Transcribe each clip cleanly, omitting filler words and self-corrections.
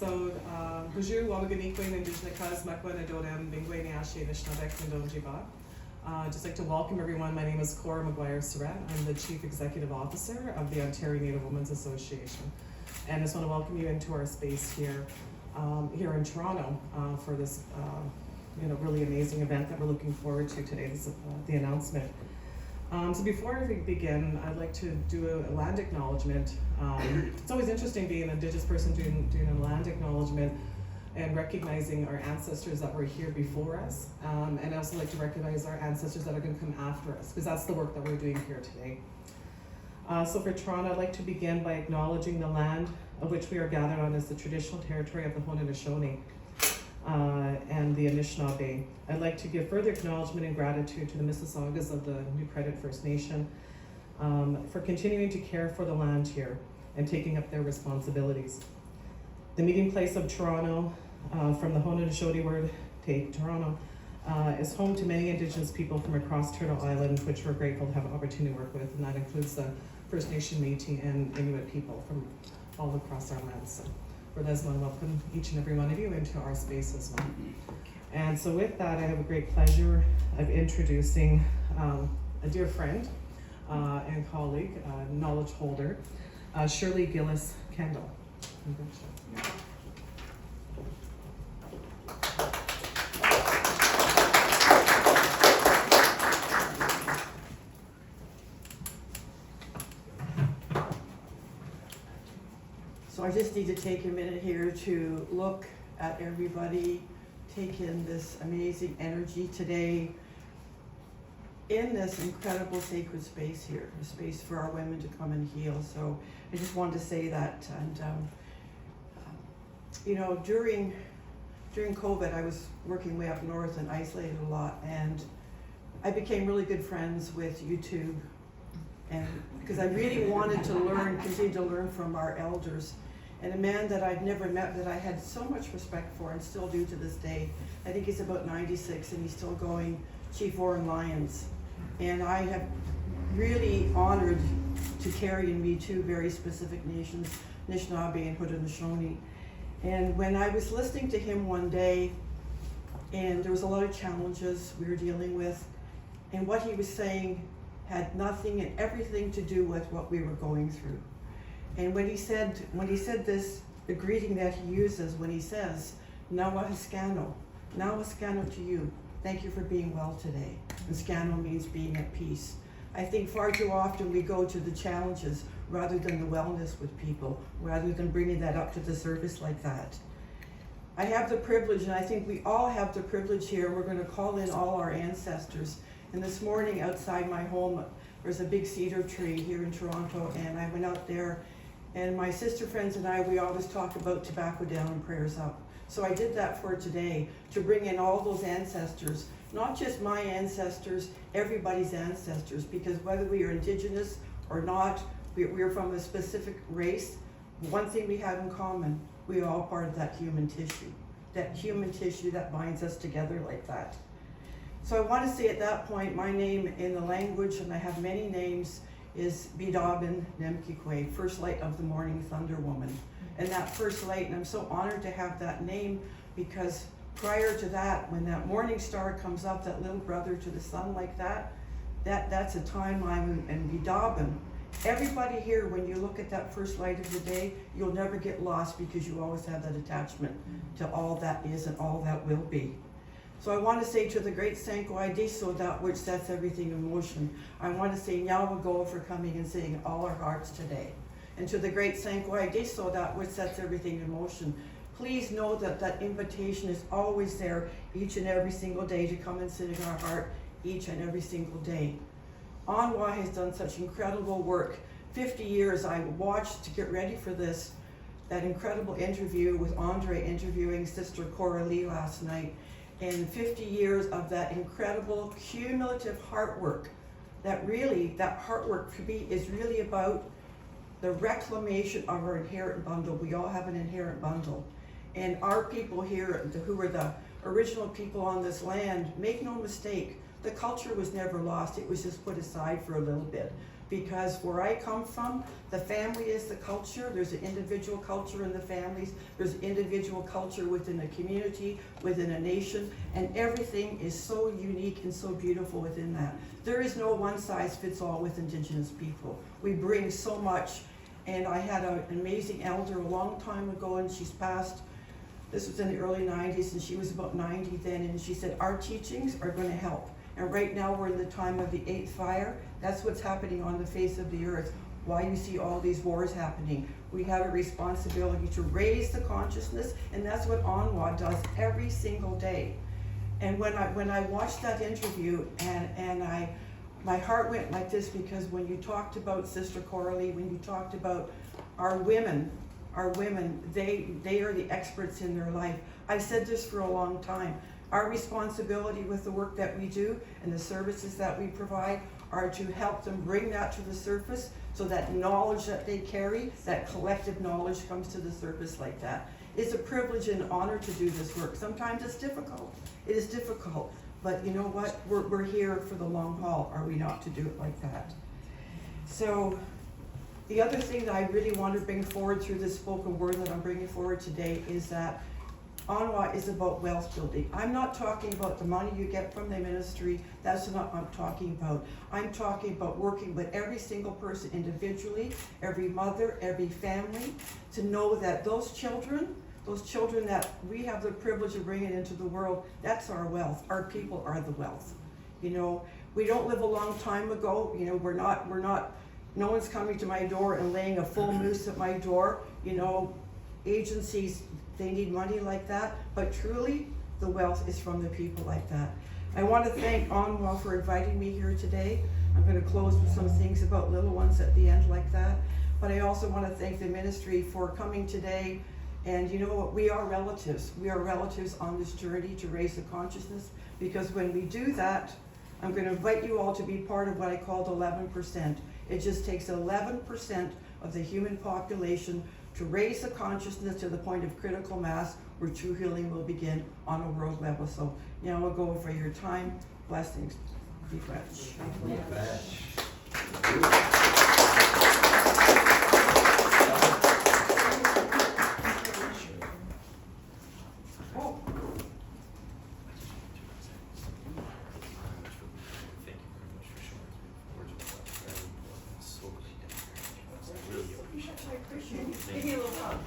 So, Buju, Wawaganiquen, Indigenous, Makwan, Adodam, Bingwe, Niashi, Nishnabek, and Donjiba. Just like to welcome everyone. My name is Cora McGuire-Surratt. I'm the Chief Executive Officer of the Ontario Native Women's Association. And I just want to welcome you into our space here in Toronto for this really amazing event that we're looking forward to today. This is the announcement. So before we begin, I'd like to do a land acknowledgement. It's always interesting being an Indigenous person doing a land acknowledgement and recognizing our ancestors that were here before us. And I also like to recognize our ancestors that are going to come after us, because that's the work that we're doing here today. So for Toronto, I'd like to begin by acknowledging the land of which we are gathered on as the traditional territory of the Haudenosaunee and the Anishinaabe. I'd like to give further acknowledgement and gratitude to the Mississaugas of the New Credit First Nation for continuing to care for the land here and taking up their responsibilities. The meeting place of Toronto, from the Haudenosaunee word, take Toronto, is home to many Indigenous people from across Turtle Island, which we're grateful to have an opportunity to work with, and that includes the First Nation, Métis, and Inuit people from all across our land. So for this, I want to welcome each and every one of you into our space as well. And so with that, I have a great pleasure of introducing a dear friend and colleague, knowledge holder, Shirley Gillis Kendall. So I just need to take a minute here to look at everybody, take in this amazing energy today in this incredible sacred space here, a space for our women to come and heal. So I just wanted to say that. And during COVID, I was working way up north and isolated a lot, and I became really good friends with YouTube, and because I really wanted to continue to learn from our elders. And a man that I'd never met, that I had so much respect for and still do to this day. I think he's about 96 and he's still going, Chief Warren Lyons. And I have really honored to carry in me two very specific nations, Anishinaabe and Haudenosaunee. And when I was listening to him one day, and there was a lot of challenges we were dealing with, and what he was saying had nothing and everything to do with what we were going through. And when he said this, the greeting that he uses when he says, Nawahiskano, Nawahiskano to you, thank you for being well today. And Skano means being at peace. I think far too often we go to the challenges rather than the wellness with people, rather than bringing that up to the surface like that. I have the privilege, and I think we all have the privilege here, we're going to call in all our ancestors. And this morning outside my home, there's a big cedar tree here in Toronto, and I went out there, and my sister friends and I, we always talk about tobacco down and prayers up. So I did that for today, to bring in all those ancestors, not just my ancestors, everybody's ancestors, because whether we are Indigenous or not, we're from a specific race, one thing we have in common, we are all part of that human tissue that binds us together like that. So I want to say at that point, my name in the language, and I have many names, is Bidabin Nemkikwe, First Light of the Morning Thunder Woman. And that first light, and I'm so honored to have that name, because prior to that, when that morning star comes up, that little brother to the sun like that's a timeline. And Bidabin, everybody here, when you look at that first light of the day, you'll never get lost, because you always have that attachment to all that is and all that will be. So I want to say to the great Sanko Idiso, that which sets everything in motion, I want to say Nyawago for coming and saying all our hearts today. And to the great Sanko Idiso, that which sets everything in motion, please know that that invitation is always there each and every single day to come and sit in our heart each and every single day. ONWA has done such incredible work. 50 years I watched to get ready for this, that incredible interview with Andre interviewing Sister Cora Lee last night. And 50 years of that incredible cumulative heart work, that heart work for me is really about the reclamation of our inherent bundle. We all have an inherent bundle. And our people here, who are the original people on this land, make no mistake, the culture was never lost. It was just put aside for a little bit. Because where I come from, the family is the culture. There's an individual culture in the families. There's individual culture within a community, within a nation, and everything is so unique and so beautiful within that. There is no one size fits all with Indigenous people. We bring so much, and I had an amazing elder a long time ago, and she's passed. This was in the early 90s, and she was about 90 then, and she said, our teachings are going to help. And right now we're in the time of the 8th fire. That's what's happening on the face of the earth. Why you see all these wars happening. We have a responsibility to raise the consciousness, and that's what ONWA does every single day. And when I watched that interview, and my heart went like this, because when you talked about Sister Coralie, when you talked about our women, they are the experts in their life. I've said this for a long time. Our responsibility with the work that we do and the services that we provide are to help them bring that to the surface, so that knowledge that they carry, that collective knowledge, comes to the surface like that. It's a privilege and honor to do this work. Sometimes it's difficult. It is difficult, but you know what? We're here for the long haul, are we not, to do it like that? So the other thing that I really want to bring forward through this spoken word that I'm bringing forward today is that ONWA is about wealth building. I'm not talking about the money you get from the ministry. That's not what I'm talking about. I'm talking about working with every single person individually, every mother, every family, to know that those children that we have the privilege of bringing into the world, that's our wealth. Our people are the wealth. You know, we don't live a long time ago. You know, we're not, no one's coming to my door and laying a full noose at my door. You know, agencies, they need money like that, but truly the wealth is from the people like that. I want to thank ONWA for inviting me here today. I'm going to close with some things about little ones at the end like that, but I also want to thank the ministry for coming today. And you know what, we are relatives. We are relatives on this journey to raise the consciousness, because when we do that, I'm going to invite you all to be part of what I call the 11%. It just takes 11% of the human population to raise the consciousness to the point of critical mass, where true healing will begin on a world level. So now I'll go for your time. Blessings. Be fresh. Give me a little hug.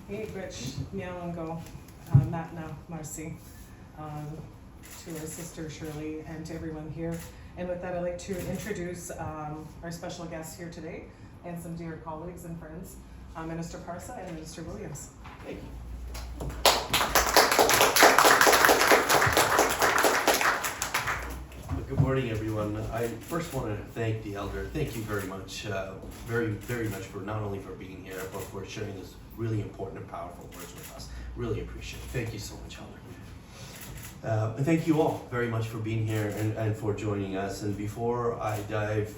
Hey, Rich, Meow and Go, Matt now, Marcy, to our sister Shirley, and to everyone here. And with that, I'd like to introduce our special guests here today, and some dear colleagues and friends, Minister Parsa and Minister Williams. Thank you. Good morning, everyone. I first want to thank the elder. Thank you very much, very much for not only for being here, but for sharing this really important and powerful words with us. Really appreciate it. Thank you so much, elder. And thank you all very much for being here and for joining us. And before I dive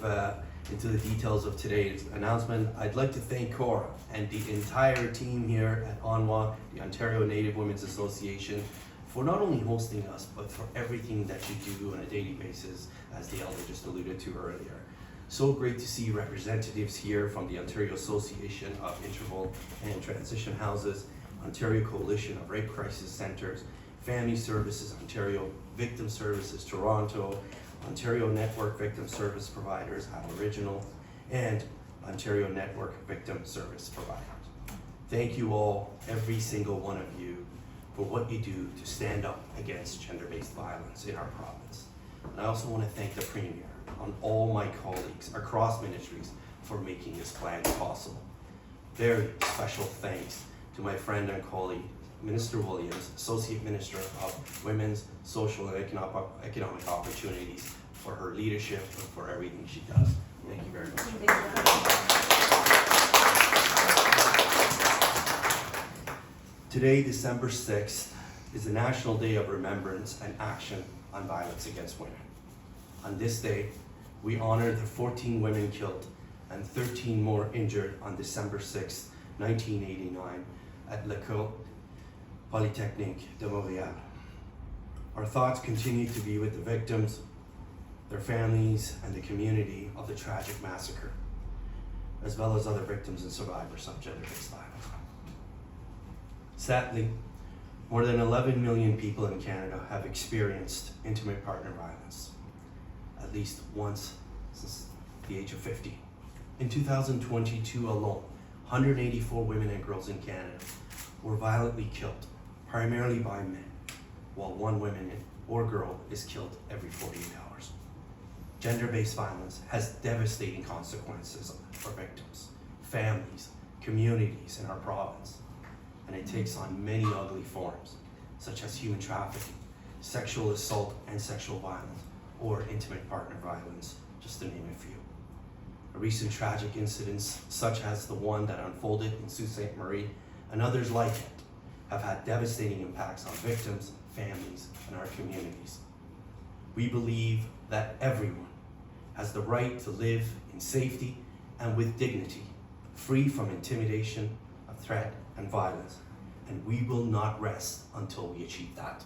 into the details of today's announcement, I'd like to thank Cora and the entire team here at ONWA, the Ontario Native Women's Association, for not only hosting us, but for everything that you do on a daily basis, as the elder just alluded to earlier. So great to see representatives here from the Ontario Association of Interval and Transition Houses, Ontario Coalition of Rape Crisis Centers, Family Services Ontario, Victim Services Toronto, Ontario Network Victim Service Providers, Aboriginal, and Ontario Network Victim Service Providers. Thank you all, every single one of you, for what you do to stand up against gender-based violence in our province. And I also want to thank the Premier and all my colleagues across ministries for making this plan possible. Very special thanks to my friend and colleague, Minister Williams, Associate Minister of Women's Social and Economic Opportunities, for her leadership and for everything she does. Thank you very much. Today, December 6th, is the National Day of Remembrance and Action on Violence Against Women. On this day, we honor the 14 women killed and 13 more injured on December 6, 1989 at l'École Polytechnique de Montréal. Our thoughts continue to be with the victims, their families, and the community of the tragic massacre, as well as other victims and survivors of gender-based violence. Sadly, more than 11 million people in Canada have experienced intimate partner violence, at least once since the age of 50. In 2022 alone, 184 women and girls in Canada were violently killed, primarily by men, while one woman or girl is killed every 48 hours. Gender-based violence has devastating consequences for victims, families, communities in our province, and it takes on many ugly forms, such as human trafficking, sexual assault and sexual violence, or intimate partner violence, just to name a few. Recent tragic incidents, such as the one that unfolded in Sault Ste. Marie and others like it, have had devastating impacts on victims, families, and our communities. We believe that everyone has the right to live in safety and with dignity, free from intimidation, threat, and violence, and we will not rest until we achieve that.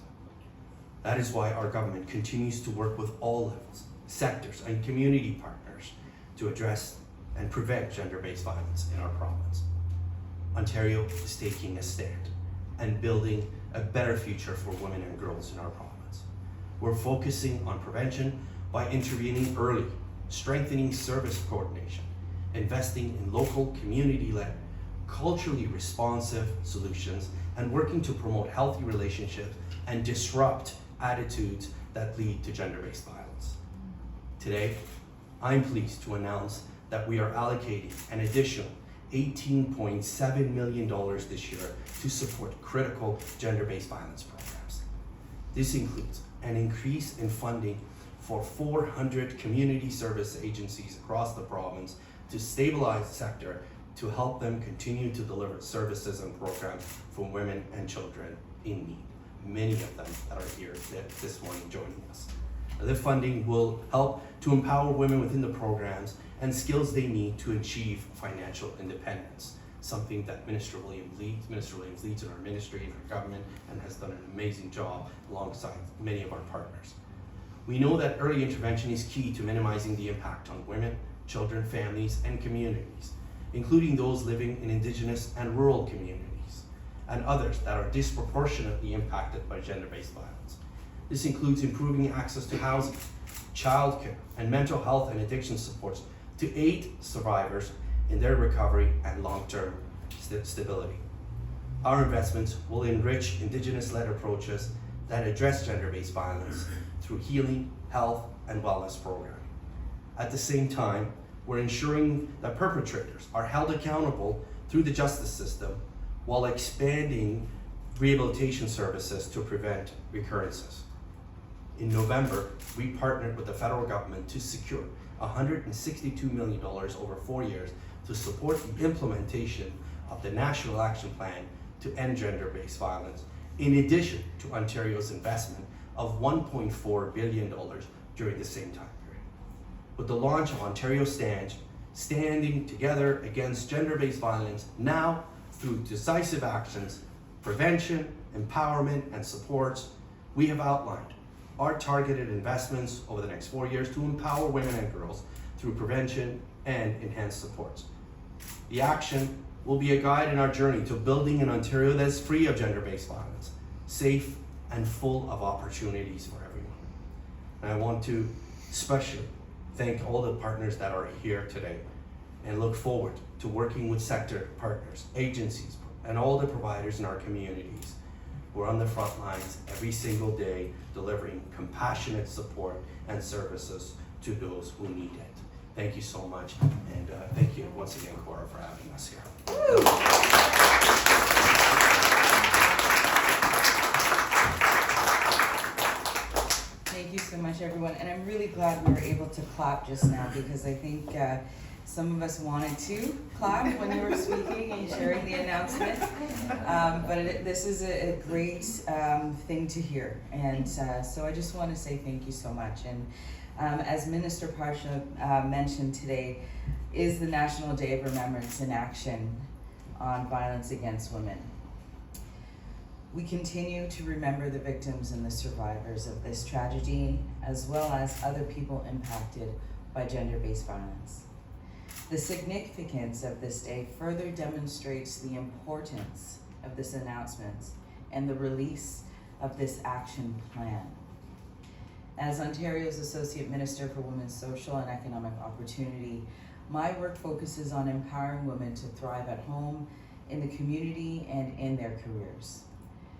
That is why our government continues to work with all levels, sectors, and community partners to address and prevent gender-based violence in our province. Ontario is taking a stand and building a better future for women and girls in our province. We're focusing on prevention by intervening early, strengthening service coordination, investing in local, community-led, culturally responsive solutions, and working to promote healthy relationships and disrupt attitudes that lead to gender-based violence. Today, I'm pleased to announce that we are allocating an additional $18.7 million this year to support critical gender-based violence programs. This includes an increase in funding for 400 community service agencies across the province to stabilize the sector to help them continue to deliver services and programs for women and children in need, many of them that are here this morning joining us. The funding will help to empower women within the programs and skills they need to achieve financial independence, something that Minister Williams leads in our ministry and our government and has done an amazing job alongside many of our partners. We know that early intervention is key to minimizing the impact on women, children, families, and communities, including those living in Indigenous and rural communities, and others that are disproportionately impacted by gender-based violence. This includes improving access to housing, childcare, and mental health and addiction supports to aid survivors in their recovery and long-term stability. Our investments will enrich Indigenous-led approaches that address gender-based violence through healing, health, and wellness programming. At the same time, we're ensuring that perpetrators are held accountable through the justice system while expanding rehabilitation services to prevent recurrences. In November, we partnered with the federal government to secure $162 million over 4 years to support the implementation of the National Action Plan to end gender-based violence, in addition to Ontario's investment of $1.4 billion during the same time period. With the launch of Ontario Standing Together Against Gender-Based Violence, now through decisive actions, prevention, empowerment, and supports, we have outlined our targeted investments over the next 4 years to empower women and girls through prevention and enhanced supports. The action will be a guide in our journey to building an Ontario that is free of gender-based violence, safe and full of opportunities for everyone. And I want to especially thank all the partners that are here today and look forward to working with sector partners, agencies, and all the providers in our communities. We're on the front lines every single day delivering compassionate support and services to those who need it. Thank you so much, and thank you once again, Cora, for having us here. Thank you so much, everyone, and I'm really glad we were able to clap just now, because I think some of us wanted to clap when you were speaking and sharing the announcement, but this is a great thing to hear, and so I just want to say thank you so much. And As Minister Parsha mentioned today, is the National Day of Remembrance and Action on Violence Against Women. We continue to remember the victims and the survivors of this tragedy, as well as other people impacted by gender-based violence. The significance of this day further demonstrates the importance of this announcement and the release of this action plan. As Ontario's Associate Minister for Women's Social and Economic Opportunity, my work focuses on empowering women to thrive at home, in the community, and in their careers.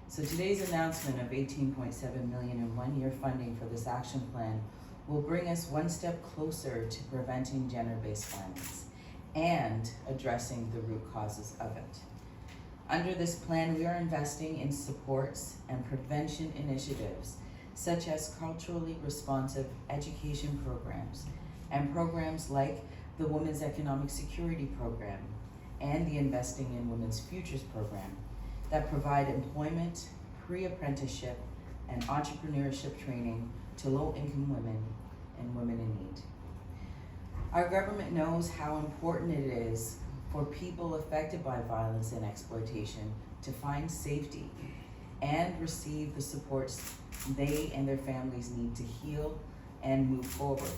So today's announcement of $18.7 million in one-year funding for this action plan will bring us one step closer to preventing gender-based violence and addressing the root causes of it. Under this plan, we are investing in supports and prevention initiatives such as culturally responsive education programs and programs like the Women's Economic Security Program and the Investing in Women's Futures Program that provide employment, pre-apprenticeship, and entrepreneurship training to low-income women and women in need. Our government knows how important it is for people affected by violence and exploitation to find safety and receive the supports they and their families need to heal and move forward.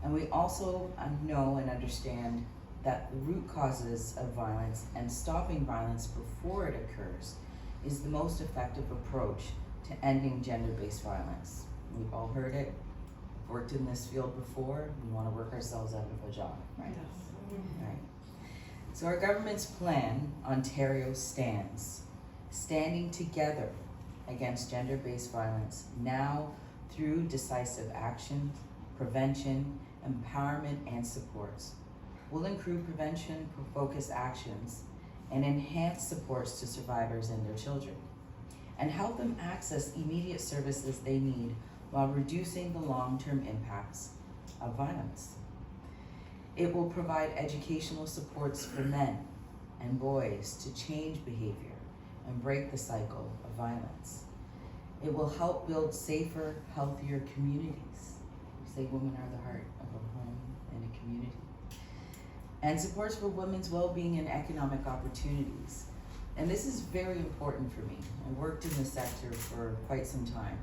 And we also know and understand that the root causes of violence and stopping violence before it occurs is the most effective approach to ending gender-based violence. We've all heard it, worked in this field before, we want to work ourselves out of a job, right? Right. So our government's plan, Ontario Stands, standing together against gender-based violence now through decisive action, prevention, empowerment, and supports, will include prevention-focused actions and enhance supports to survivors and their children, and help them access immediate services they need while reducing the long-term impacts of violence. It will provide educational supports for men and boys to change behavior and break the cycle of violence. It will help build safer, healthier communities. We say women are the heart of a home and a community. And supports for women's well-being and economic opportunities. And this is very important for me. I worked in this sector for quite some time.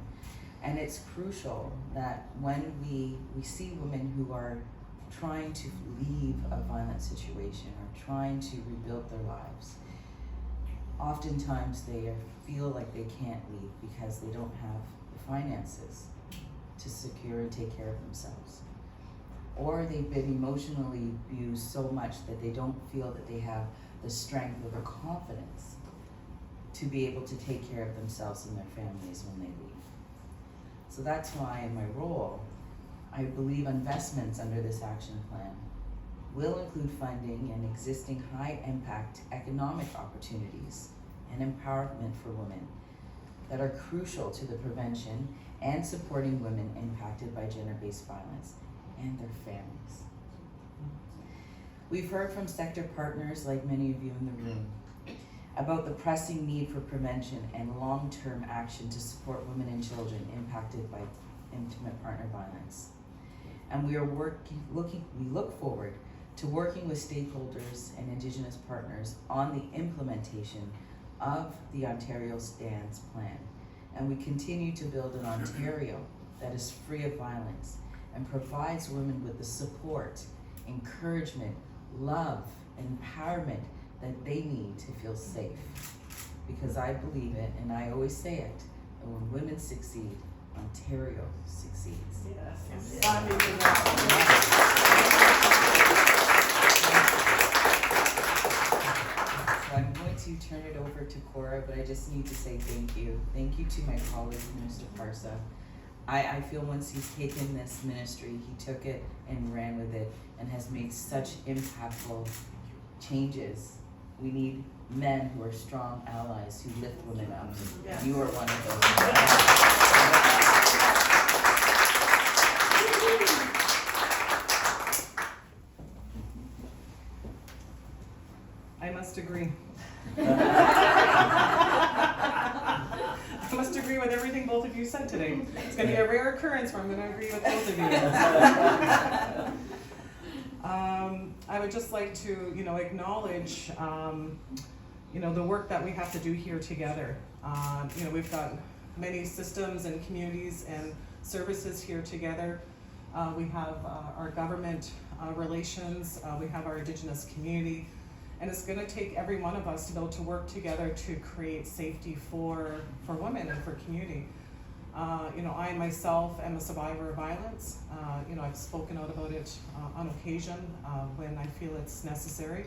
And it's crucial that when we see women who are trying to leave a violent situation or trying to rebuild their lives, oftentimes they feel like they can't leave because they don't have the finances to secure and take care of themselves. Or they've been emotionally abused so much that they don't feel that they have the strength or the confidence to be able to take care of themselves and their families when they leave. So that's why in my role, I believe investments under this action plan will include funding and existing high-impact economic opportunities and empowerment for women that are crucial to the prevention and supporting women impacted by gender-based violence and their families. We've heard from sector partners, like many of you in the room, about the pressing need for prevention and long-term action to support women and children impacted by intimate partner violence. And we look forward to working with stakeholders and Indigenous partners on the implementation of the Ontario Stands plan. And we continue to build an Ontario that is free of violence and provides women with the support, encouragement, love, and empowerment that they need to feel safe. Because I believe it, and I always say it, that when women succeed, Ontario succeeds. Yes. So I'm going to turn it over to Cora, but I just need to say thank you. Thank you to my colleague, Minister Parsa. I feel once he's taken this ministry, he took it and ran with it and has made such impactful changes. We need men who are strong allies who lift women up. Yes. You are one of those. I must agree. I must agree with everything both of you said today. It's going to be a rare occurrence where I'm going to agree with both of you. I would just like to, acknowledge, the work that we have to do here together. We've got many systems and communities and services here together. We have our government relations, we have our Indigenous community, and it's going to take every one of us to be able to work together to create safety for women and for community. I myself am a survivor of violence. I've spoken out about it on occasion when I feel it's necessary.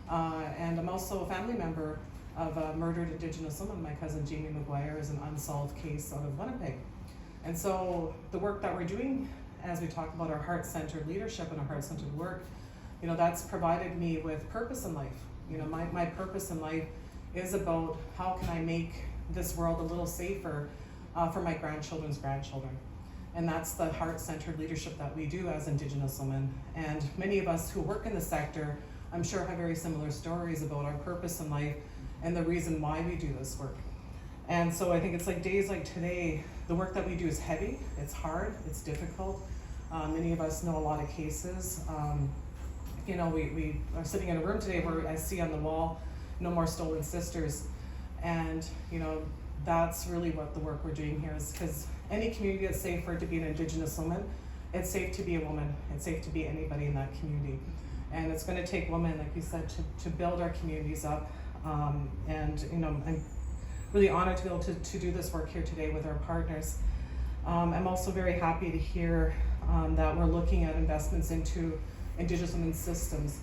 And I'm also a family member of a murdered Indigenous woman. My cousin Jamie McGuire is an unsolved case out of Winnipeg. And so the work that we're doing, as we talk about our heart-centered leadership and our heart-centered work, that's provided me with purpose in life. My purpose in life is about how can I make this world a little safer for my grandchildren's grandchildren. And that's the heart-centered leadership that we do as Indigenous women. And many of us who work in the sector, I'm sure, have very similar stories about our purpose in life and the reason why we do this work. And so I think it's like days like today, the work that we do is heavy, it's hard, it's difficult. Many of us know a lot of cases. We are sitting in a room today where I see on the wall, "No more stolen sisters." And, that's really what the work we're doing here is, because any community that's safe for it to be an Indigenous woman, it's safe to be a woman, it's safe to be anybody in that community. And it's going to take women, like you said, to build our communities up. I'm really honored to be able to do this work here today with our partners. I'm also very happy to hear that we're looking at investments into Indigenous women's systems,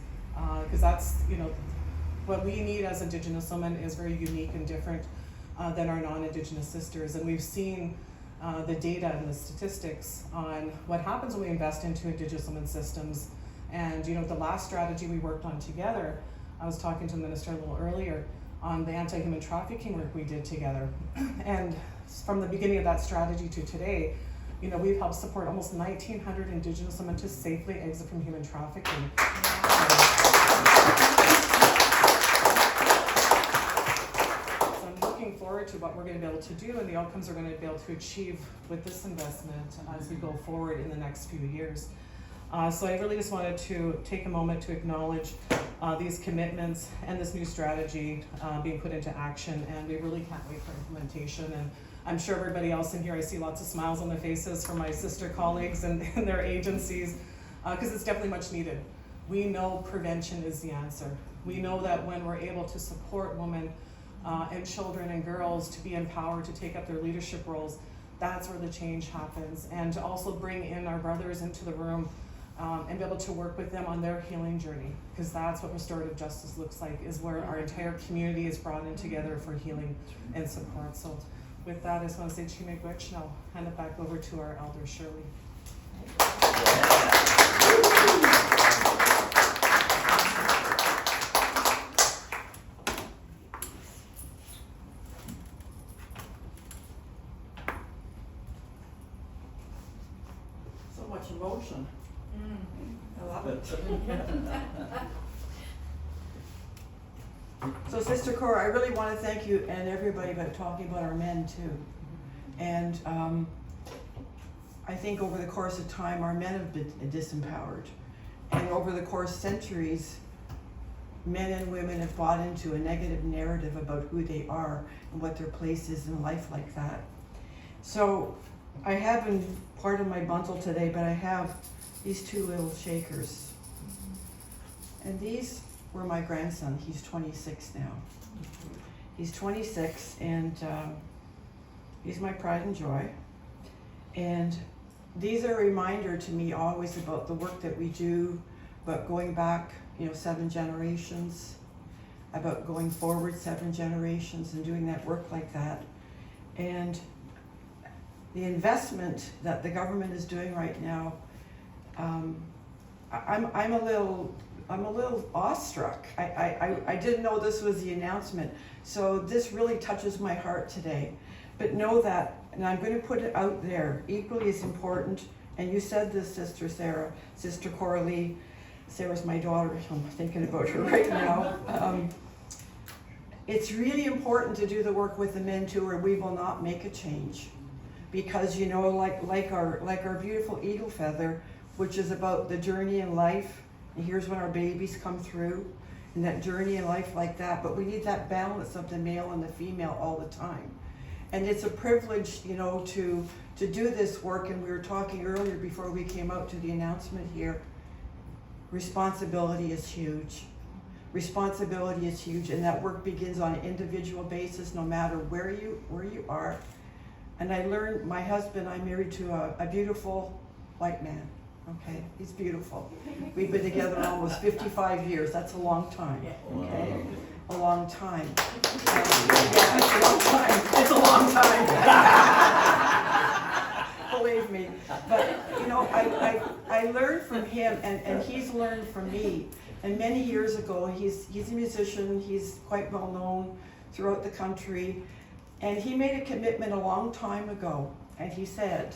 because that's, what we need as Indigenous women is very unique and different than our non-Indigenous sisters. And we've seen the data and the statistics on what happens when we invest into Indigenous women's systems. And the last strategy we worked on together, I was talking to the minister a little earlier on the anti-human trafficking work we did together. And from the beginning of that strategy to today, we've helped support almost 1,900 Indigenous women to safely exit from human trafficking. So I'm looking forward to what we're going to be able to do and the outcomes we're going to be able to achieve with this investment as we go forward in the next few years. So I really just wanted to take a moment to acknowledge these commitments and this new strategy being put into action, and we really can't wait for implementation. And I'm sure everybody else in here, I see lots of smiles on their faces from my sister colleagues and their agencies, because it's definitely much needed. We know prevention is the answer. We know that when we're able to support women and children and girls to be empowered to take up their leadership roles, that's where the change happens. And to also bring in our brothers into the room and be able to work with them on their healing journey, because that's what restorative justice looks like, is where our entire community is brought in together for healing and support. So with that, I just want to say Chime Gwich, and I'll hand it back over to our elder, Shirley. So much emotion. I love it. So Sister Cora, I really want to thank you and everybody about talking about our men too. And I think over the course of time, our men have been disempowered. And over the course of centuries, men and women have bought into a negative narrative about who they are and what their place is in life like that. So I haven't part of my bundle today, but I have these two little shakers. And these were my grandson. He's 26 now. He's 26, and he's my pride and joy. And these are a reminder to me always about the work that we do, about going back, 7 generations, about going forward 7 generations and doing that work like that. And the investment that the government is doing right now, I'm a little awestruck. I didn't know this was the announcement. So this really touches my heart today. But know that, and I'm going to put it out there, equally as important, and you said this, Sister Sarah, Sister Coralie, Sarah's my daughter, so I'm thinking about her right now. it's really important to do the work with the men too, or we will not make a change. Because you know, like our beautiful eagle feather, which is about the journey in life, and here's when our babies come through, and that journey in life like that, but we need that balance of the male and the female all the time. And it's a privilege, you know, to do this work, and we were talking earlier before we came out to the announcement here, responsibility is huge. Responsibility is huge, and that work begins on an individual basis, no matter where you are. And I learned, my husband, I'm married to a beautiful white man, okay? He's beautiful. We've been together almost 55 years, that's a long time, okay? A long time. Yeah, it's a long time. It's a long time. Believe me. But, you know, I learned from him, and he's learned from me. And many years ago, he's a musician, he's quite well known throughout the country. And he made a commitment a long time ago, and he said,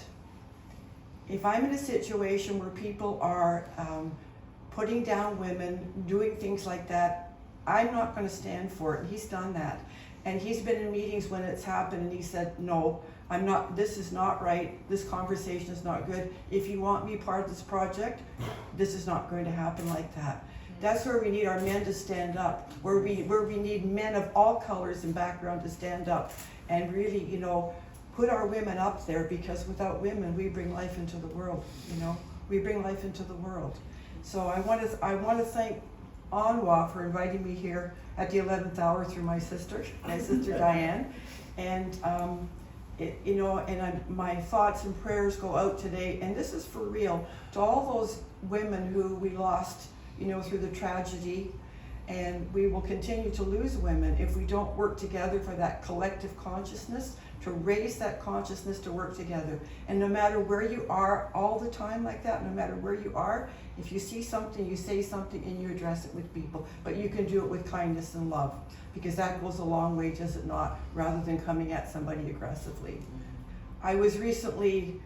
if I'm in a situation where people are putting down women, doing things like that, I'm not going to stand for it. And he's done that. And he's been in meetings when it's happened, and he said, no, I'm not, this is not right, this conversation is not good. If you want me part of this project, this is not going to happen like that. That's where we need our men to stand up, where we need men of all colors and background to stand up and really, you know, put our women up there, because without women, we bring life into the world, you know. We bring life into the world. So I want to thank ONWA for inviting me here at the 11th hour through my sister Diane. And, you know, and my thoughts and prayers go out today, and this is for real, to all those women who we lost, you know, through the tragedy. And we will continue to lose women if we don't work together for that collective consciousness, to raise that consciousness to work together. And no matter where you are all the time like that, no matter where you are, if you see something, you say something and you address it with people. But you can do it with kindness and love, because that goes a long way, does it not, rather than coming at somebody aggressively. I was recently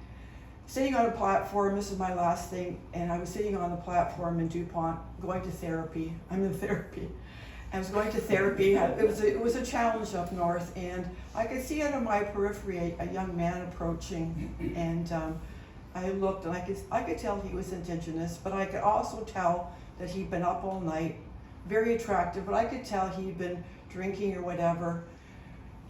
sitting on a platform, this is my last thing, and I was sitting on a platform in DuPont, going to therapy. I'm in therapy. I was going to therapy. It was a challenge up north, and I could see out of my periphery a young man approaching, and I looked, and I could tell he was Indigenous, but I could also tell that he'd been up all night, very attractive, but I could tell he'd been drinking or whatever.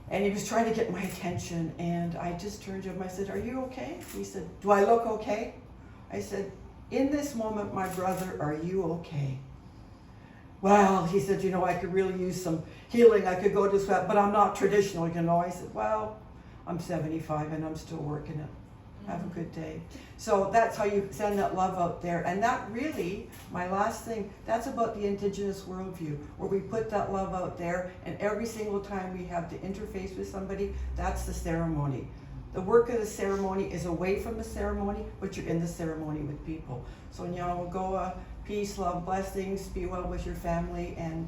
And he was trying to get my attention, and I just turned to him, I said, are you okay? He said, do I look okay? I said, in this moment, my brother, are you okay? Well, he said, you know, I could really use some healing. I could go to sweat, but I'm not traditional, you know. I said, well, I'm 75 and I'm still working it. Have a good day. So that's how you send that love out there. And that really, my last thing, that's about the Indigenous worldview, where we put that love out there, and every single time we have to interface with somebody, that's the ceremony. The work of the ceremony is away from the ceremony, but you're in the ceremony with people. So Nyawagoa, peace, love, blessings, be well with your family, and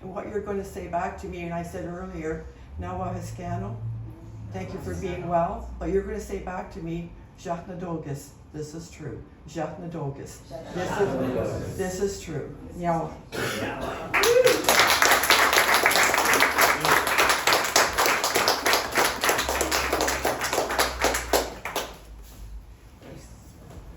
what you're going to say back to me, and I said earlier, Nawa Hiskano, thank you for being well, but you're going to say back to me, Jacnadogus, this is true. Jacnadogus, this is true. Nyawa.